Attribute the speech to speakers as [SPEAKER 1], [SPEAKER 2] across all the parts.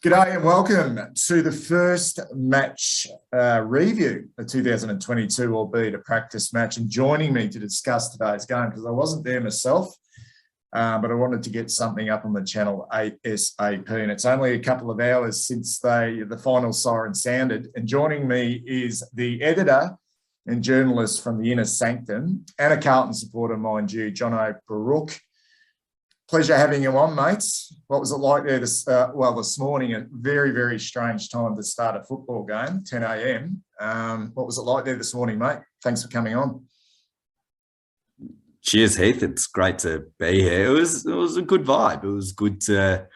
[SPEAKER 1] G'day and welcome to the first match review of 2022, albeit a practice match. And joining me to discuss today's game, because I wasn't there myself, but I wanted to get something up on the channel ASAP. And it's only a couple of hours since the final siren sounded. And joining me is the editor and journalist from the Inner Sanctum and a Carlton supporter, mind you, Jono Baruch. Pleasure having you on, mates. What was it like there this morning? A very, very strange time to start a football game, 10 a.m. What was it like there this morning, mate? Thanks for coming on.
[SPEAKER 2] Cheers, Heath. It's great to be here. It was a good vibe. It was good to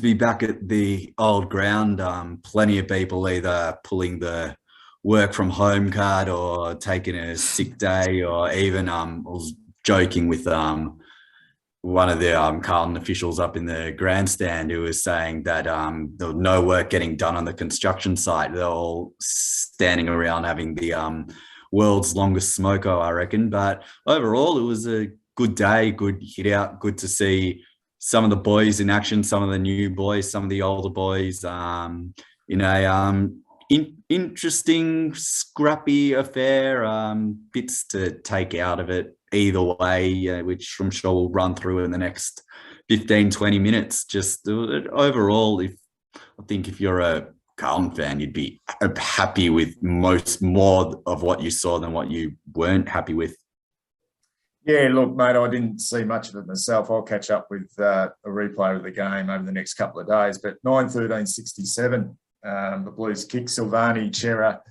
[SPEAKER 2] be back at the old ground. Plenty of people either pulling the work from home card or taking a sick day, or even I was joking with one of the Carlton officials up in the grandstand who was saying that there was no work getting done on the construction site. They're all standing around having the world's longest smoko, I reckon. But overall, it was a good day, good hit out, good to see some of the boys in action, some of the new boys, some of the older boys. Interesting, scrappy affair, bits to take out of it either way, which I'm sure we'll run through in the next 15, 20 minutes. Just overall, I think if you're a Carlton fan, you'd be happy with more of what you saw than what you weren't happy with.
[SPEAKER 1] Yeah, look, mate, I didn't see much of it myself. I'll catch up with a replay of the game over the next couple of days. But 9-13-67, the Blues kick. Silvani, Chera,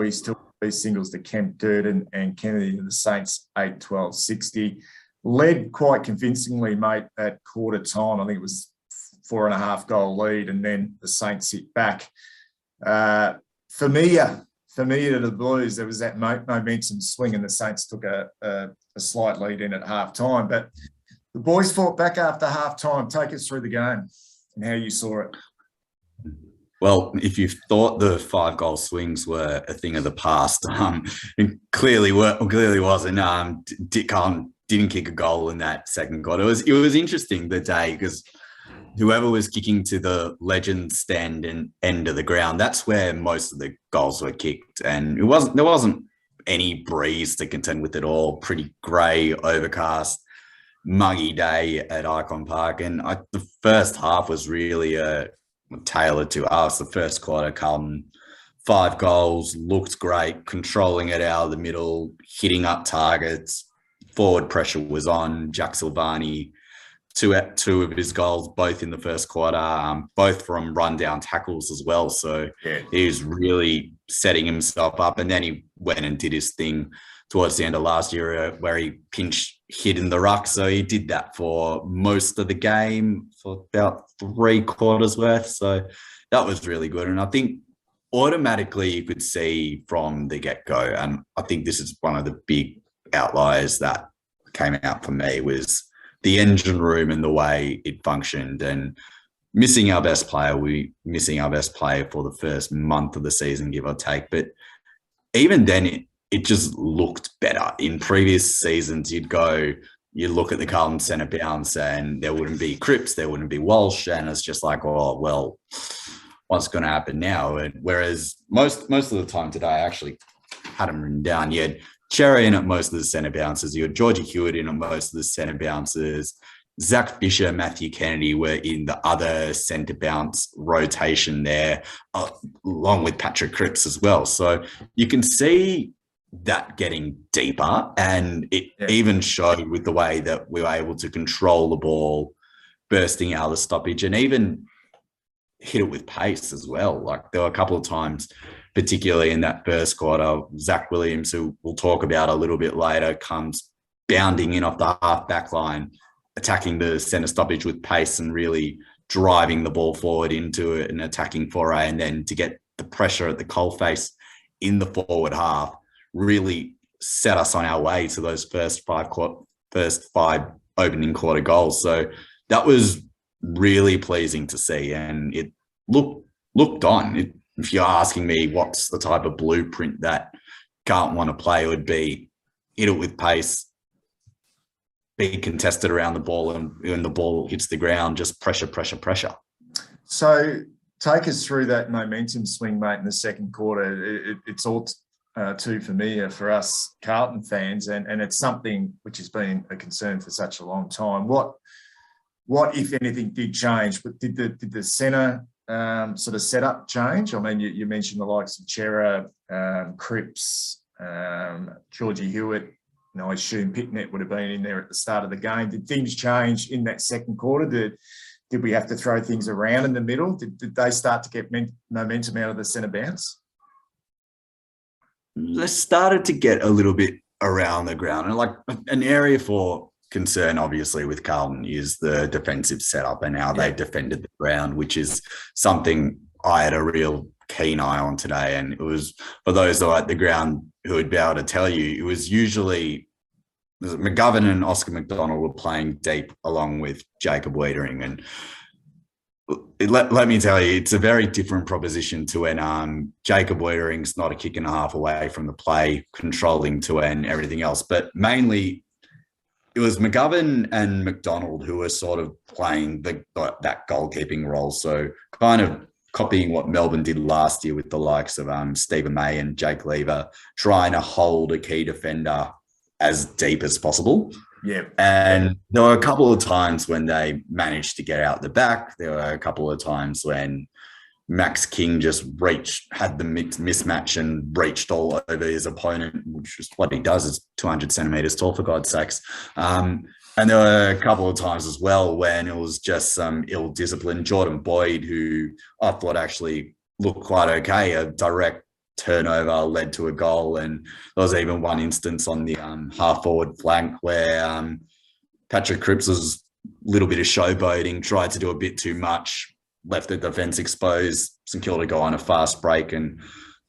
[SPEAKER 1] he's took these singles to Kemp, Durden and Kennedy, and the Saints 8-12-60. Led quite convincingly, mate, at quarter time. I think it was 4.5 goal lead, and then the Saints hit back. Familiar to the Blues, there was that momentum swing, and the Saints took a slight lead in at half time. But the boys fought back after half time. Take us through the game and how you saw it.
[SPEAKER 2] Well, if you thought the 5-goal swings were a thing of the past, it clearly wasn't. Carlton didn't kick a goal in that second quarter. It was interesting the day, because whoever was kicking to the legend stand and end of the ground, that's where most of the goals were kicked, and there wasn't any breeze to contend with at all. Pretty grey, overcast, muggy day at Icon Park, and the first half was really tailored to us. The first quarter, Carlton, 5 goals, looked great, controlling it out of the middle, hitting up targets, forward pressure was on. Jack Silvani, two of his goals, both in the first quarter, both from run-down tackles as well. So he was really setting himself up. And then he went and did his thing towards the end of last year where he pinch hit in the ruck. So he did that for most of the game, for about 3 quarters worth. So that was really good. And I think automatically you could see from the get-go, and I think this is one of the big outliers that came out for me, was the engine room and the way it functioned. And missing our best player for the first month of the season, give or take. But even then, it just looked better. In previous seasons, you'd look at the Carlton centre bounce and there wouldn't be Cripps, there wouldn't be Walsh, and it's just like, oh, well, what's going to happen now? And whereas most of the time today, I actually had them written down. You had Cherry in at most of the centre bounces. You had Georgie Hewitt in at most of the centre bounces. Zach Fisher, Matthew Kennedy were in the other centre bounce rotation there, along with Patrick Cripps as well. So you can see that getting deeper, and it even showed with the way that we were able to control the ball bursting out of the stoppage and even hit it with pace as well. Like, there were a couple of times, particularly in that first quarter, Zach Williams, who we'll talk about a little bit later, comes bounding in off the half back line, attacking the centre stoppage with pace and really driving the ball forward into an attacking foray, and then to get the pressure at the coalface in the forward half really set us on our way to those first five opening quarter goals. So that was really pleasing to see, and it looked on. If you're asking me what's the type of blueprint that Carlton want to play, it would be hit it with pace, be contested around the ball, and when the ball hits the ground, just pressure.
[SPEAKER 1] So take us through that momentum swing, mate, in the second quarter. It's all too familiar for us Carlton fans, and it's something which has been a concern for such a long time. What if anything, did change? But did the centre sort of setup change? I mean, you mentioned the likes of Chera, Cripps, Georgie Hewitt. I assume Picknett would have been in there at the start of the game. Did things change in that second quarter? Did we have to throw things around in the middle? Did they start to get momentum out of the centre bounce?
[SPEAKER 2] They started to get a little bit around the ground. And like an area for concern, obviously, with Carlton is the defensive setup and how they defended the ground, which is something I had a real keen eye on today. And it was, for those that are at the ground who would be able to tell you, it was usually McGovern and Oscar McDonald were playing deep along with Jacob Wiedering. And let me tell you, it's a very different proposition to when Jacob Wiedering's not a kick and a half away from the play, controlling to end, everything else. But mainly it was McGovern and McDonald who were sort of playing that goalkeeping role. So kind of copying what Melbourne did last year with the likes of Stephen May and Jake Lever, trying to hold a key defender as deep as possible.
[SPEAKER 1] Yeah.
[SPEAKER 2] And there were a couple of times when they managed to get out the back. There were a couple of times when Max King just had the mismatch and reached all over his opponent, which is what he does, is 200 centimeters tall, for God's sakes. And there were a couple of times as well when it was just some ill discipline. Jordan Boyd, who I thought actually looked quite okay, a direct turnover led to a goal. And there was even one instance on the half forward flank where Patrick Cripps was a little bit of showboating, tried to do a bit too much, left the defence exposed. St Kilda go on a fast break and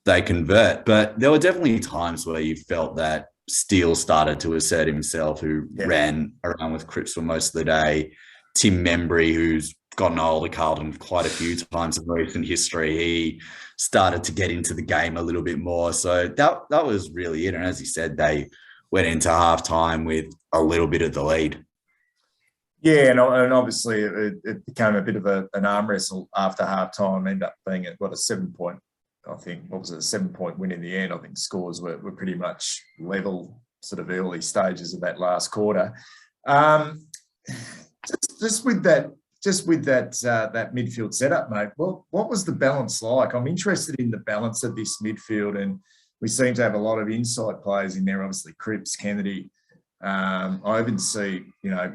[SPEAKER 2] they convert. But there were definitely times where you felt that Steele started to assert himself, who ran around with Cripps for most of the day. Tim Membry, who's gotten older Carlton quite a few times in recent history, he started to get into the game a little bit more. So that was really it. And as you said, they went into halftime with a little bit of the lead.
[SPEAKER 1] Yeah, and obviously it became a bit of an arm wrestle after halftime. Ended up being a 7-point, I think, what was it, a 7-point win in the end. I think scores were pretty much level, sort of early stages of that last quarter. Just with that midfield setup, mate, what was the balance like? I'm interested in the balance of this midfield, and we seem to have a lot of inside players in there. Obviously, Cripps, Kennedy. I even see,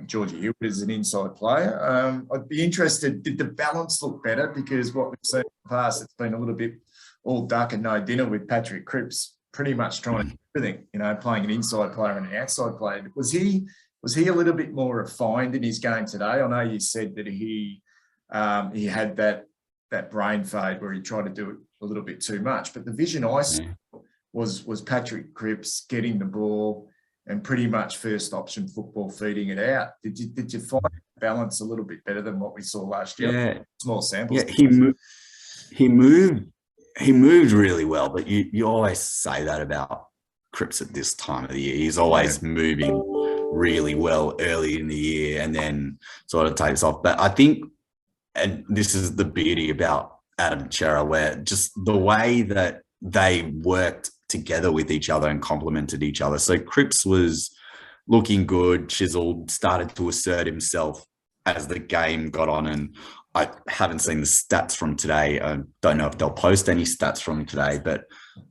[SPEAKER 1] Georgie Hewitt as an inside player. I'd be interested, did the balance look better? Because what we've seen in the past, it's been a little bit all duck and no dinner with Patrick Cripps, pretty much trying to do everything, playing an inside player and an outside player. Was he a little bit more refined in his game today? I know you said that he had that brain fade where he tried to do it a little bit too much, but the vision I saw was Patrick Cripps getting the ball and pretty much first option football, feeding it out. Did you find the balance a little bit better than what we saw last year?
[SPEAKER 2] Yeah.
[SPEAKER 1] Small samples.
[SPEAKER 2] Yeah, he moved really well, but you always say that about Cripps at this time of the year. He's always moving really well early in the year and then sort of takes off. But I think, and this is the beauty about Adam Chera, where just the way that they worked together with each other and complemented each other. So Cripps was looking good, chiseled, started to assert himself as the game got on. And I haven't seen the stats from today. I don't know if they'll post any stats from today, but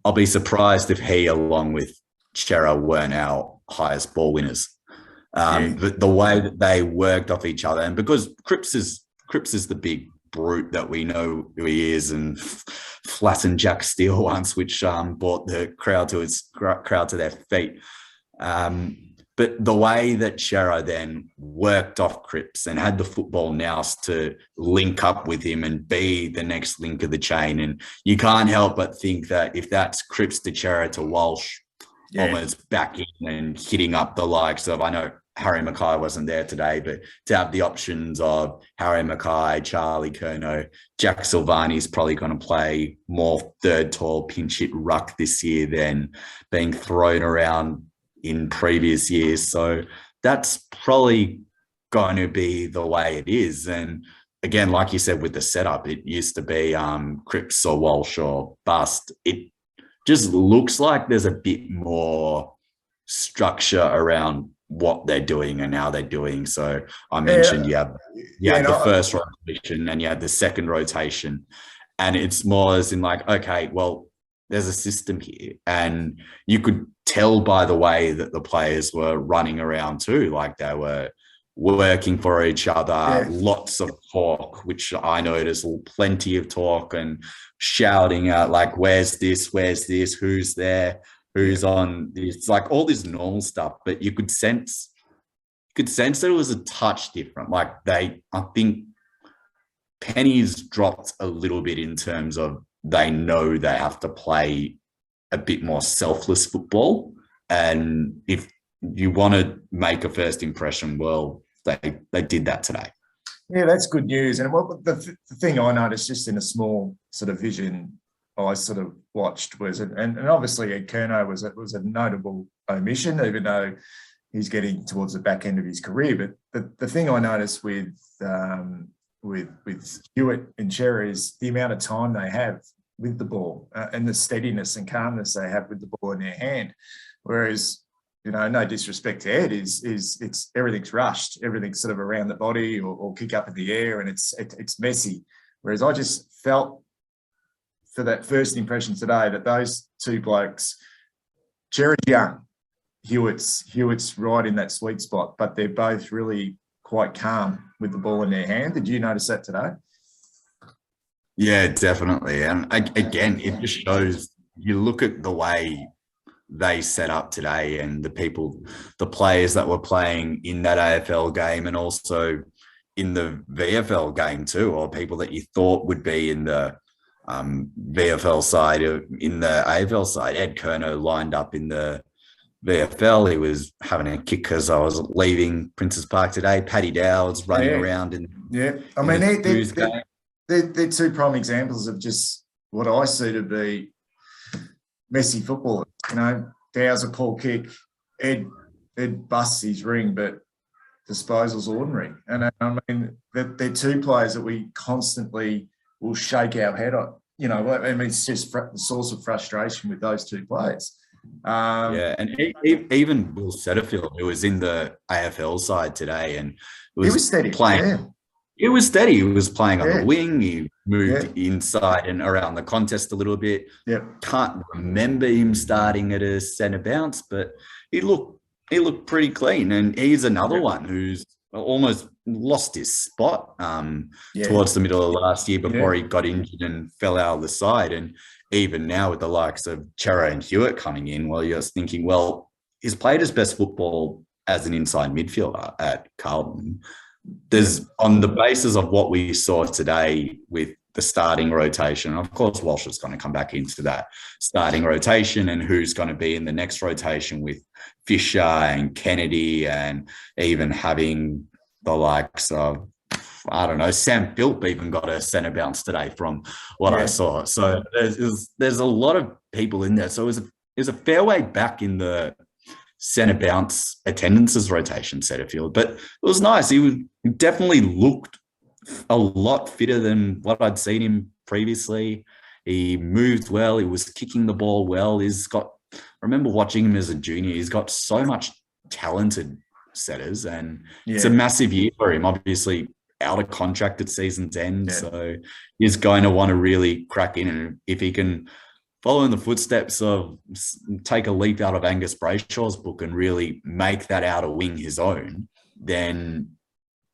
[SPEAKER 2] I'll be surprised if he, along with Chera, weren't our highest ball winners. The way that they worked off each other, and because Cripps is the big brute that we know who he is, and flattened Jack Steele once, which brought the crowd to their feet. But the way that Chera then worked off Cripps and had the football nous to link up with him and be the next link of the chain, and you can't help but think that if that's Cripps to Chera to Walsh, almost back in and hitting up the likes of, I know Harry Mackay wasn't there today, but to have the options of Harry Mackay, Charlie Curnow, Jack Silvani's probably going to play more third tall pinch hit ruck this year than being thrown around in previous years. So that's probably going to be the way it is. And again, like you said, with the setup, it used to be Cripps or Walsh or Bust. It just looks like there's a bit more structure around what they're doing and how they're doing. So I mentioned you had the first rotation and you had the second rotation, and it's more as in like, okay, well, there's a system here, and you could tell by the way that the players were running around too, like they were working for each other, lots of talk, which I noticed, plenty of talk and shouting out like, where's this, who's there, who's on. It's like all this normal stuff, but you could sense that it was a touch different. Like I think pennies dropped a little bit in terms of they know they have to play a bit more selfless football. And if you want to make a first impression, well, they did that today.
[SPEAKER 1] Yeah, that's good news. And what the thing I noticed just in a small sort of vision I sort of watched was, and obviously Ed Curnow was a notable omission, even though he's getting towards the back end of his career. But the thing I noticed with Hewitt and Cherry is the amount of time they have with the ball and the steadiness and calmness they have with the ball in their hand. Whereas, no disrespect to Ed, it's everything's rushed, everything's sort of around the body or kick up in the air, and it's messy. Whereas I just felt for that first impression today that those two blokes, Cherry's young, Hewitt's right in that sweet spot, but they're both really quite calm with the ball in their hand. Did you notice that today?
[SPEAKER 2] Yeah, definitely. And again, it just shows, you look at the way they set up today and the players that were playing in that AFL game and also in the VFL game too, or people that you thought would be in the VFL side, in the AFL side. Ed Curnow lined up in the VFL. He was having a kick as I was leaving Princes Park today. Paddy Dowd's running around.
[SPEAKER 1] I mean, they're two prime examples of just what I see to be messy football. Dow's a poor kick. Ed busts his ring, but disposal's ordinary. And I mean, they're two players that we constantly will shake our head on. It's just the source of frustration with those two players.
[SPEAKER 2] And even Will Setterfield, who was in the AFL side today, and
[SPEAKER 1] he was steady
[SPEAKER 2] playing.
[SPEAKER 1] Yeah.
[SPEAKER 2] He was steady. He was playing on the wing. He moved inside and around the contest a little bit. Can't remember him starting at a centre bounce, but he looked pretty clean. And he's another one who's almost lost his spot towards the middle of last year before he got injured and fell out of the side. And even now with the likes of Chera and Hewitt coming in, well, you're thinking, well, he's played his best football as an inside midfielder at Carlton. There's, on the basis of what we saw today with the starting rotation, of course, Walsh is going to come back into that starting rotation, and who's going to be in the next rotation with Fisher and Kennedy, and even having the likes of, I don't know, Sam Philp even got a centre bounce today from what I saw. So there's a lot of people in there. So it was a fair way back in the centre bounce attendances rotation, Setterfield. But it was nice. He definitely looked a lot fitter than what I'd seen him previously. He moved well. He was kicking the ball well. I remember watching him as a junior. He's got so much talented setters, and it's a massive year for him. Obviously, out of contract at season's end, so he's going to want to really crack in. And if he can follow in the footsteps of, take a leap out of Angus Brayshaw's book and really make that outer wing his own, then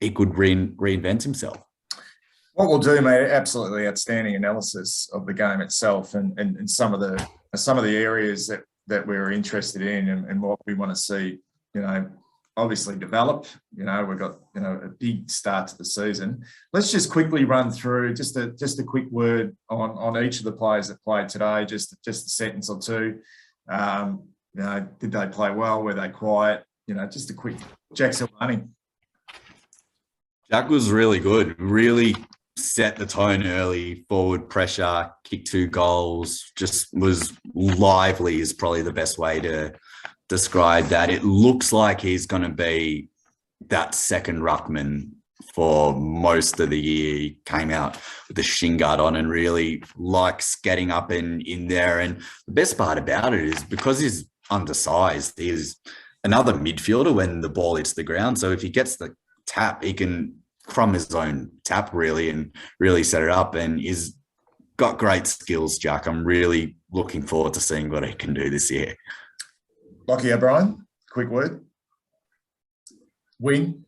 [SPEAKER 2] he could reinvent himself.
[SPEAKER 1] What we'll do, mate, absolutely outstanding analysis of the game itself and some of the areas that we're interested in and what we want to see, obviously develop. We've got, a big start to the season. Let's just quickly run through just a quick word on each of the players that played today, just a sentence or two. Did they play well? Were they quiet? Just a quick. Jack Silvani.
[SPEAKER 2] Jack was really good, really set the tone early, forward pressure, kicked 2 goals, just was lively is probably the best way to describe that. It looks like he's going to be that second ruckman for most of the year. He came out with the shin guard on and really likes getting up and in there. And the best part about it is because he's undersized, he's another midfielder when the ball hits the ground. So if he gets the tap, he can from his own tap really and really set it up, and he's got great skills, Jack. I'm really looking forward to seeing what he can do this year.
[SPEAKER 1] Lockie O'Brien, quick word. Wing.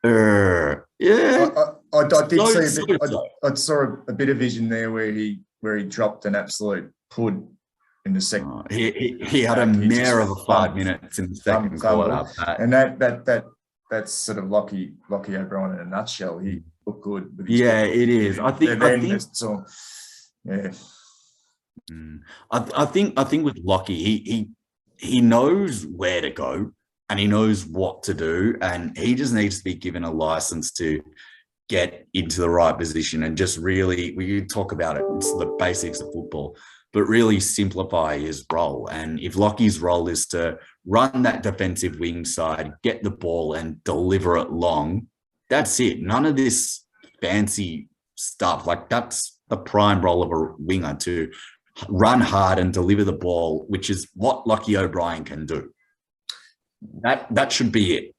[SPEAKER 2] Yeah.
[SPEAKER 1] I did see a bit. I saw a bit of vision there where he dropped an absolute pud in the second.
[SPEAKER 2] He had a mare of a 5 minutes in the second quarter,
[SPEAKER 1] and that's sort of Lockie O'Brien in a nutshell. He looked good.
[SPEAKER 2] Yeah, it is. I think. I think with Lockie, he knows where to go and he knows what to do, and he just needs to be given a license to get into the right position and just really, we talk about it, it's the basics of football, but really simplify his role. And if Lockie's role is to run that defensive wing side, get the ball and deliver it long, that's it. None of this fancy stuff. Like, that's the prime role of a winger, to run hard and deliver the ball, which is what Lockie O'Brien can do. That should be it.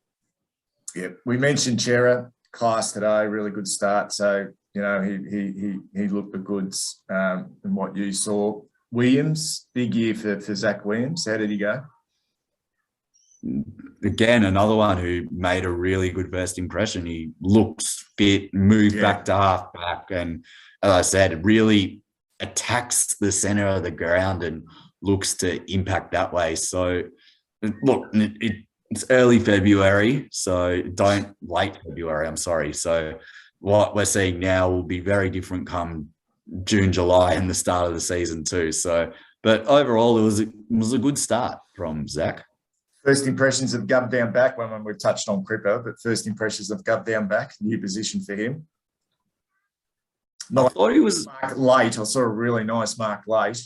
[SPEAKER 1] Yeah, we mentioned Chera class today, really good start. So, you know, he looked the goods in what you saw. Williams, big year for Zach Williams. How did he go?
[SPEAKER 2] Again, another one who made a really good first impression. He looks fit, moved back to half back, and as I said, really attacks the center of the ground and looks to impact that way. So, look, it's early February, so late February, I'm sorry. So what we're seeing now will be very different come June, July, and the start of the season too. So, but overall, it was a good start from Zach.
[SPEAKER 1] First impressions of Gov down back, when we've touched on Cripper, but first impressions of Gov down back, new position for him.
[SPEAKER 2] I thought he was
[SPEAKER 1] Mark late. I saw a really nice mark late.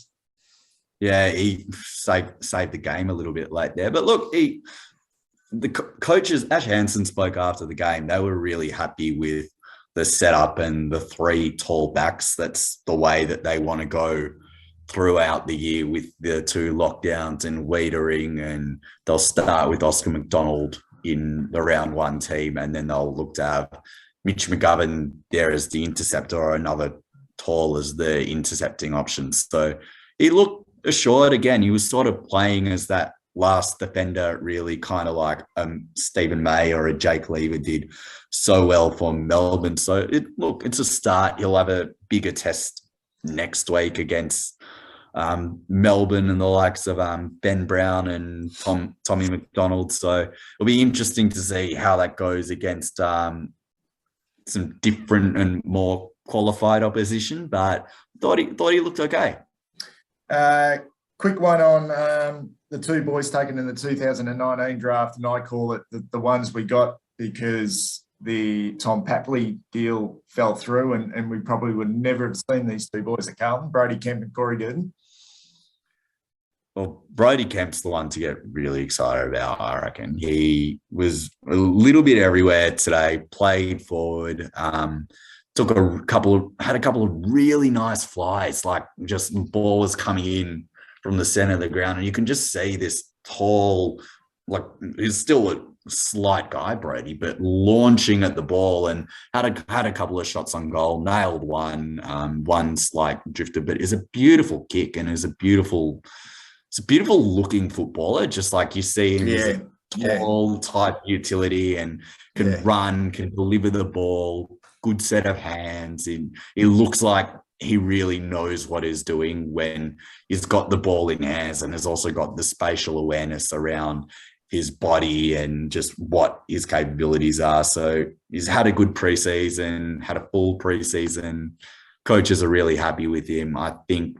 [SPEAKER 2] Yeah, he saved the game a little bit late there. But look, the coaches, Ash Hansen spoke after the game. They were really happy with the setup and the three tall backs. That's the way that they want to go throughout the year with the two lockdowns and Wiedering, and they'll start with Oscar McDonald in the round one team, and then they'll look to have Mitch McGovern there as the interceptor or another tall as the intercepting options. So he looked assured again. He was sort of playing as that last defender, really kind of like Stephen May or a Jake Lever did so well for Melbourne. So it's a start. He'll have a bigger test next week against Melbourne and the likes of Ben Brown and Tommy McDonald. So it'll be interesting to see how that goes against some different and more qualified opposition, but thought he looked okay.
[SPEAKER 1] Quick one on the two boys taken in the 2019 draft, and I call it the ones we got because the Tom Papley deal fell through, and we probably would never have seen these two boys at Carlton, Brody Kemp and Corey Durden.
[SPEAKER 2] Well, Brody Kemp's the one to get really excited about, I reckon. He was a little bit everywhere today, played forward, had a couple of really nice flies, like just the ball was coming in from the center of the ground, and you can just see this tall, like he's still a slight guy, Brody, but launching at the ball, and had a couple of shots on goal, nailed one slight drifter, but is a beautiful kick and is a beautiful looking footballer, just like you see him. He's a tall type utility and can run, can deliver the ball, good set of hands. And he looks like he really knows what he's doing when he's got the ball in hands, and has also got the spatial awareness around his body and just what his capabilities are. So he's had a good preseason, had a full preseason. Coaches are really happy with him. I think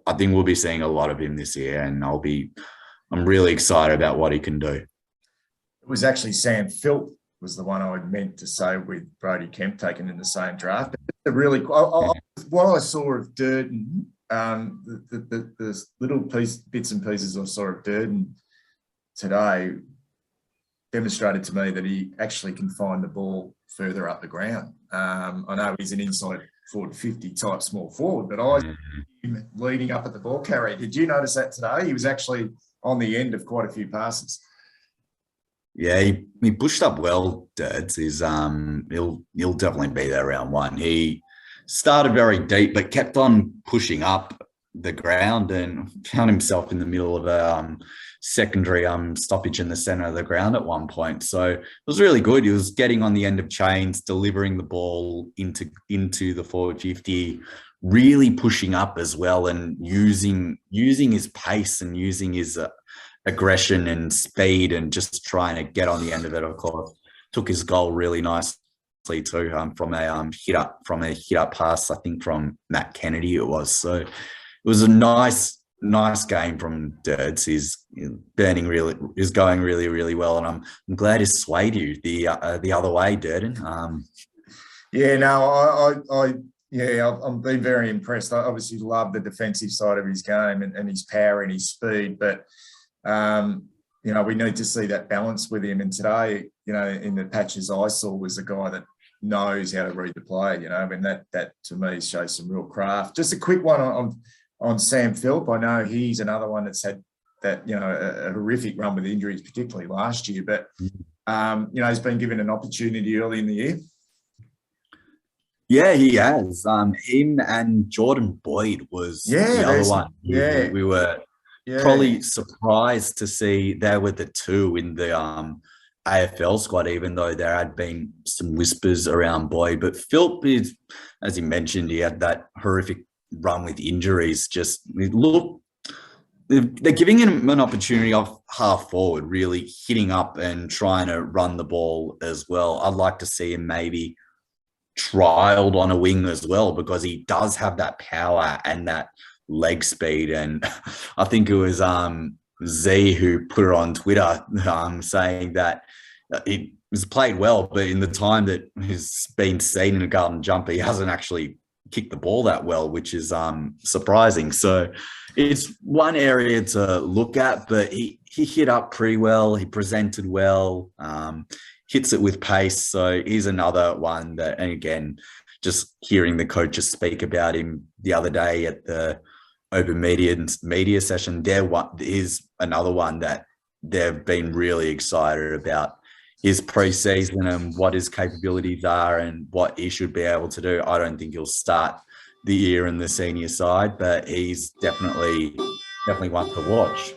[SPEAKER 2] we'll be seeing a lot of him this year, and I'm really excited about what he can do.
[SPEAKER 1] It was actually Sam Philp was the one I meant to say with Brody Kemp taken in the same draft. What I saw of Durden, the little bits and pieces I saw of Durden today, demonstrated to me that he actually can find the ball further up the ground. I know he's an inside forward 50 type small forward, but I him leading up at the ball carrier. Did you notice that today? He was actually on the end of quite a few passes.
[SPEAKER 2] Yeah, he pushed up well, Dirds. He'll definitely be there round one. He started very deep, but kept on pushing up the ground and found himself in the middle of a secondary stoppage in the center of the ground at one point. So it was really good. He was getting on the end of chains, delivering the ball into the forward 50, really pushing up as well, and using his pace and using his aggression and speed, and just trying to get on the end of it. Of course, took his goal really nicely too, from a hit up pass, I think from Matt Kennedy it was. So it was a nice game from Dirds. He's going really, really well, and I'm glad he swayed you the other way, Durden.
[SPEAKER 1] Yeah, no, I'm been very impressed. I obviously love the defensive side of his game and his power and his speed, but we need to see that balance with him. And today, in the patches I saw, was a guy that knows how to read the play. And that to me shows some real craft. Just a quick one on Sam Philp. I know he's another one that's had that, a horrific run with injuries, particularly last year, but, he's been given an opportunity early in the year.
[SPEAKER 2] Yeah, he has. Him and Jordan Boyd was the other one.
[SPEAKER 1] Yeah.
[SPEAKER 2] We were probably surprised to see they were the two in the AFL squad, even though there had been some whispers around Boyd. But Philp is, as you mentioned, he had that horrific run with injuries. They're giving him an opportunity off half forward, really hitting up and trying to run the ball as well. I'd like to see him maybe trialed on a wing as well, because he does have that power and that leg speed. And I think it was Z who put it on Twitter, saying that it was played well, but in the time that he's been seen in a Garden jumper, he hasn't actually kicked the ball that well, which is surprising. So it's one area to look at, but he hit up pretty well. He presented well, hits it with pace. So he's another one that, and again, just hearing the coaches speak about him the other day at the open media session, is another one that they've been really excited about his preseason and what his capabilities are and what he should be able to do. I don't think he'll start the year in the senior side, but he's definitely one to watch.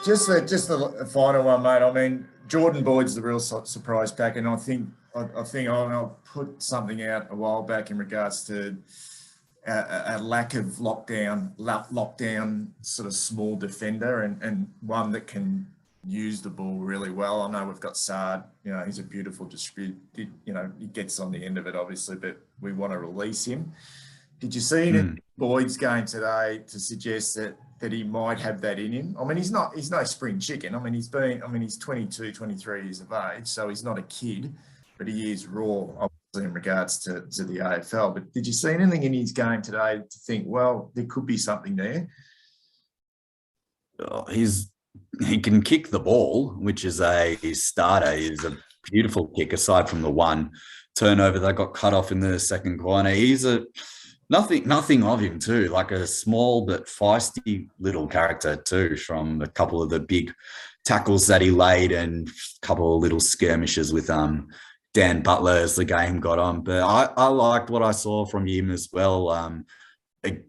[SPEAKER 1] Just the final one, mate. I mean, Jordan Boyd's the real surprise pack, and I think I'll put something out a while back in regards to a lack of lockdown sort of small defender, and one that can use the ball really well. I know we've got Sard, he's a beautiful distributor. He gets on the end of it, obviously, but we want to release him. Did you see in Boyd's game today to suggest that he might have that in him? I mean, he's no spring chicken. I mean, he's 22, 23 years of age, so he's not a kid, but he is raw, obviously, in regards to the AFL. But did you see anything in his game today to think, well, there could be something there?
[SPEAKER 2] He can kick the ball, which is a starter. He's a beautiful kick, aside from the one turnover that got cut off in the second corner. He's nothing of him too, like a small but feisty little character too, from a couple of the big tackles that he laid and a couple of little skirmishes with Dan Butler as the game got on. But I liked what I saw from him as well.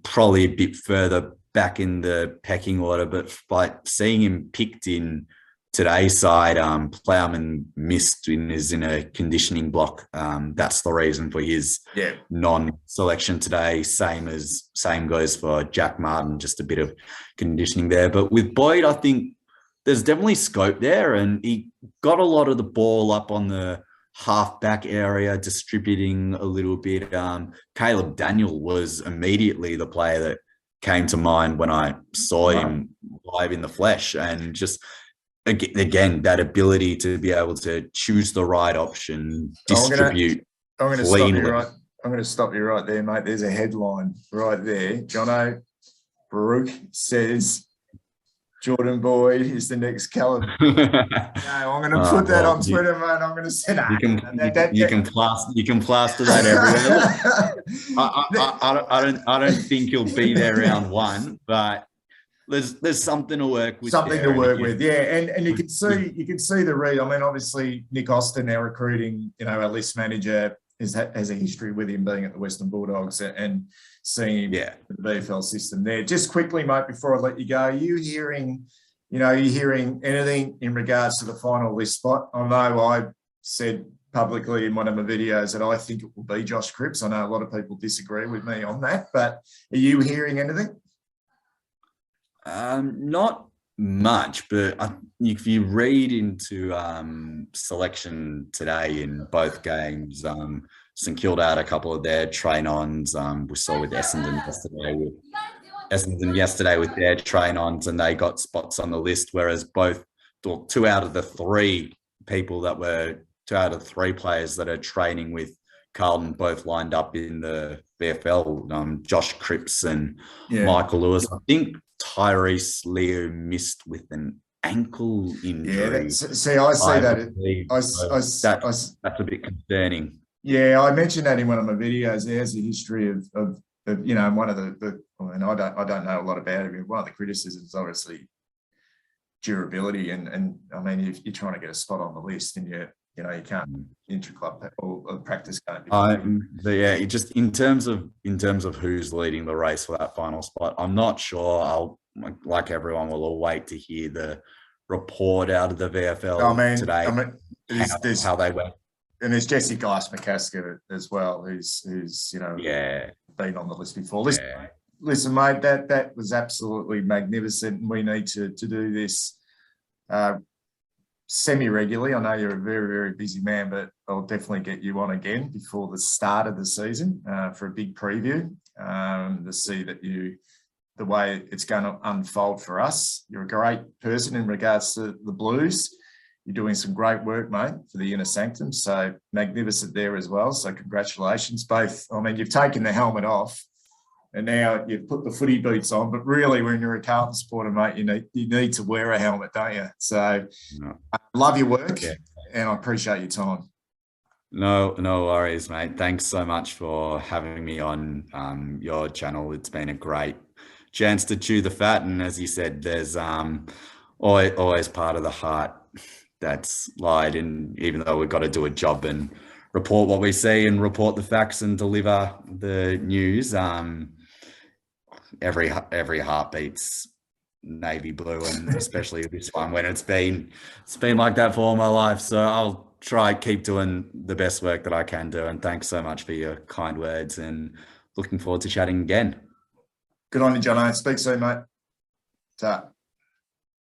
[SPEAKER 2] Probably a bit further back in the pecking order, but by seeing him picked in today's side, Plowman missed is in a conditioning block. That's the reason for his non-selection today. Same goes for Jack Martin, just a bit of conditioning there. But with Boyd, I think there's definitely scope there, and he got a lot of the ball up on the half-back area, distributing a little bit. Caleb Daniel was immediately the player that came to mind when I saw him live in the flesh, and just again that ability to be able to choose the right option, distribute.
[SPEAKER 1] I'm going to stop you right. I'm going to stop you right there, mate. There's a headline right there. Jono Baruch says Jordan Boyd is the next Callum. No, I'm going to put that on Twitter, mate. I'm going to say that.
[SPEAKER 2] You can plaster that everywhere. I don't think he'll be there round one, but there's something to work with.
[SPEAKER 1] Something to work with, yeah. And you can see the read. I mean, obviously Nick Austin, our recruiting, our list manager, has a history with him being at the Western Bulldogs and seeing him in the VFL system there. Just quickly, mate, before I let you go, are you hearing anything in regards to the final list spot? I know I said publicly in one of my videos that I think it will be Josh Cripps. I know a lot of people disagree with me on that, but are you hearing anything?
[SPEAKER 2] Not much, but if you read into selection today in both games, St Kilda had a couple of their train-ons. We saw with Essendon yesterday with their train-ons, and they got spots on the list, whereas two out of the three players that are training with Carlton both lined up in the VFL, Josh Cripps and Michael Lewis. I think Tyrese Leo missed with an ankle injury.
[SPEAKER 1] Yeah, see, I see that.
[SPEAKER 2] That's a bit concerning.
[SPEAKER 1] Yeah, I mentioned that in one of my videos. There's a history of one of the I don't know a lot about it. One of the criticisms, obviously, durability, and I mean, if you're trying to get a spot on the list, and you can't intra-club or practice game.
[SPEAKER 2] Just in terms of who's leading the race for that final spot, I'm not sure. Like everyone, we'll all wait to hear the report out of the VFL today. How they went.
[SPEAKER 1] And there's Jesse Geist-McCasker as well, who's been on the list before. Listen, mate, that was absolutely magnificent, and we need to do this semi-regularly. I know you're a very, very busy man, but I'll definitely get you on again before the start of the season for a big preview to see the way it's going to unfold for us. You're a great person in regards to the Blues. You're doing some great work, mate, for the Inner Sanctum. So magnificent there as well. So congratulations both. I mean, you've taken the helmet off and now you've put the footy boots on, but really when you're a Carlton supporter, mate, you need to wear a helmet, don't you? So I love your work and I appreciate your time.
[SPEAKER 2] No worries, mate. Thanks so much for having me on your channel. It's been a great chance to chew the fat. And as you said, there's always part of the heart that's lied. And even though we've got to do a job and report what we see and report the facts and deliver the news, every heart beats navy blue, and especially this one when it's been like that for all my life. So I'll try keep doing the best work that I can do. And thanks so much for your kind words, and looking forward to chatting again.
[SPEAKER 1] Good on you, Jono. Speak soon, mate. Ta.